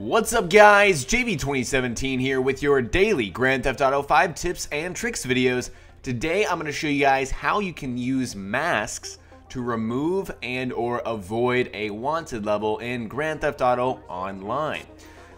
What's up guys, JV2017 here with your daily Grand Theft Auto 5 tips and tricks videos. Today I'm going to show you guys how you can use masks to remove and or avoid a wanted level in Grand Theft Auto Online.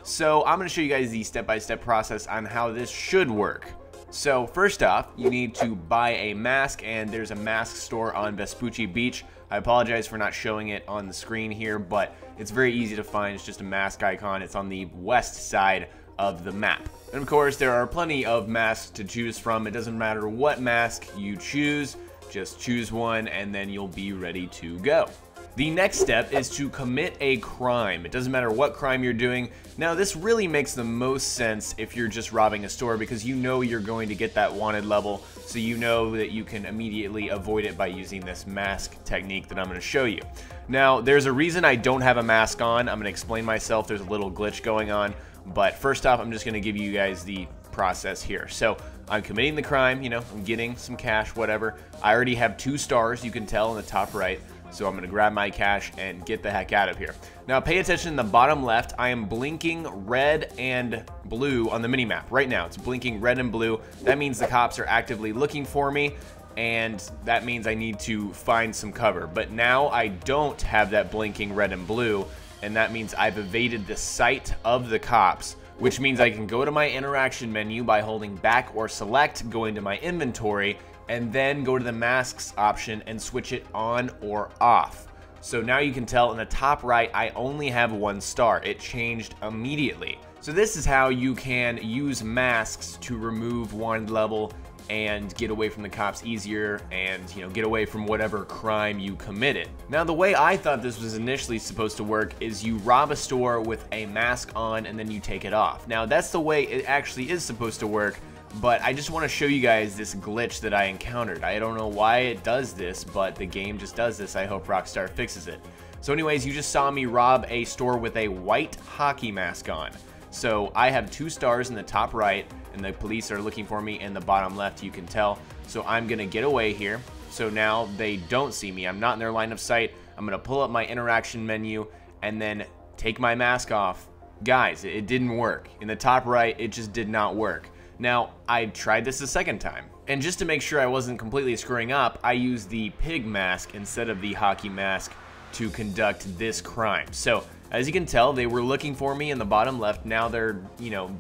So I'm going to show you guys the step-by-step process on how this should work. So first off, you need to buy a mask, and there's a mask store on Vespucci Beach. I apologize for not showing it on the screen here, but it's very easy to find. It's just a mask icon. It's on the west side of the map. And of course, there are plenty of masks to choose from. It doesn't matter what mask you choose, just choose one and then you'll be ready to go. The next step is to commit a crime. It doesn't matter what crime you're doing. Now, this really makes the most sense if you're just robbing a store, because you know you're going to get that wanted level, so you know that you can immediately avoid it by using this mask technique that I'm going to show you. Now, there's a reason I don't have a mask on. I'm going to explain myself. There's a little glitch going on, but first off, I'm just going to give you guys the process here. So I'm committing the crime, I'm getting some cash, whatever. I already have 2 stars, you can tell in the top right. So I'm going to grab my cash and get the heck out of here. Now pay attention in the bottom left. I am blinking red and blue on the minimap. Right now it's blinking red and blue. That means the cops are actively looking for me, and that means I need to find some cover. But now I don't have that blinking red and blue, and that means I've evaded the sight of the cops, which means I can go to my interaction menu by holding back or select, go into my inventory, and then go to the masks option and switch it on or off. So now you can tell in the top right, I only have 1 star. It changed immediately. So this is how you can use masks to remove wanted level and get away from the cops easier, and get away from whatever crime you committed. Now, the way I thought this was initially supposed to work is you rob a store with a mask on and then you take it off. Now that's the way it actually is supposed to work, but I just want to show you guys this glitch that I encountered. I don't know why it does this, but the game just does this. I hope Rockstar fixes it. So anyways, you just saw me rob a store with a white hockey mask on. So I have 2 stars in the top right, and the police are looking for me in the bottom left, you can tell. So I'm going to get away here. So now they don't see me. I'm not in their line of sight. I'm going to pull up my interaction menu and then take my mask off. Guys, it didn't work. In the top right, it just did not work. Now, I tried this a second time, and just to make sure I wasn't completely screwing up, I used the pig mask instead of the hockey mask to conduct this crime. So, as you can tell, they were looking for me in the bottom left. Now they're,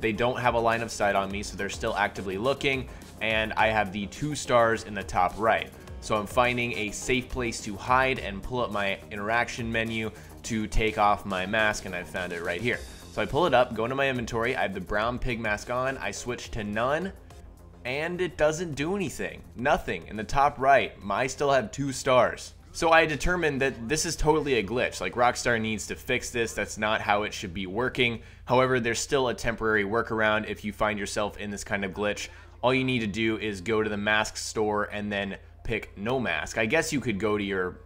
they don't have a line of sight on me, so they're still actively looking, and I have the 2 stars in the top right. So I'm finding a safe place to hide and pull up my interaction menu to take off my mask, and I found it right here. So I pull it up, go into my inventory, I have the brown pig mask on, I switch to none, and it doesn't do anything. Nothing. In the top right, I still have 2 stars. So I determined that this is totally a glitch. Like, Rockstar needs to fix this. That's not how it should be working. However, there's still a temporary workaround if you find yourself in this kind of glitch. All you need to do is go to the mask store and then pick no mask. I guess you could go to your,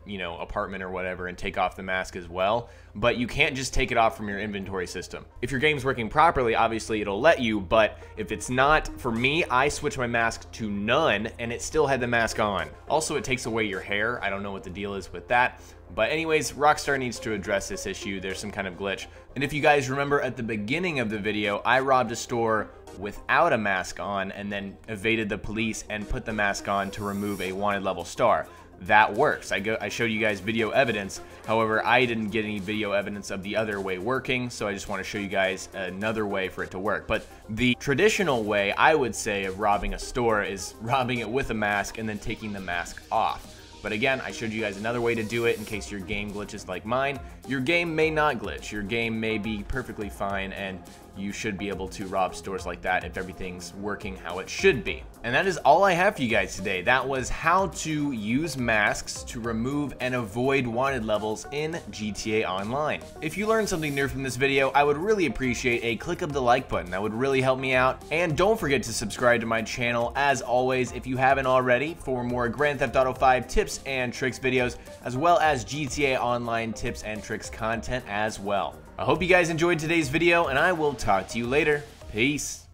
apartment or whatever and take off the mask as well, but you can't just take it off from your inventory system. If your game's working properly, obviously it'll let you, but if it's not, for me, I switched my mask to none and it still had the mask on. Also, it takes away your hair. I don't know what the deal is with that. But anyways, Rockstar needs to address this issue. There's some kind of glitch. And if you guys remember at the beginning of the video, I robbed a store without a mask on and then evaded the police and put the mask on to remove a wanted level star. That works. I showed you guys video evidence. However, I didn't get any video evidence of the other way working, so I just want to show you guys another way for it to work. But the traditional way, I would say, of robbing a store is robbing it with a mask and then taking the mask off. But again, I showed you guys another way to do it in case your game glitches like mine. Your game may not glitch. Your game may be perfectly fine, and you should be able to rob stores like that if everything's working how it should be. And that is all I have for you guys today. That was how to use masks to remove and avoid wanted levels in GTA Online. If you learned something new from this video, I would really appreciate a click of the like button. That would really help me out. And don't forget to subscribe to my channel, as always, if you haven't already, for more Grand Theft Auto 5 tips and tricks videos, as well as GTA Online tips and tricks content as well. I hope you guys enjoyed today's video, and I will talk to you later. Peace.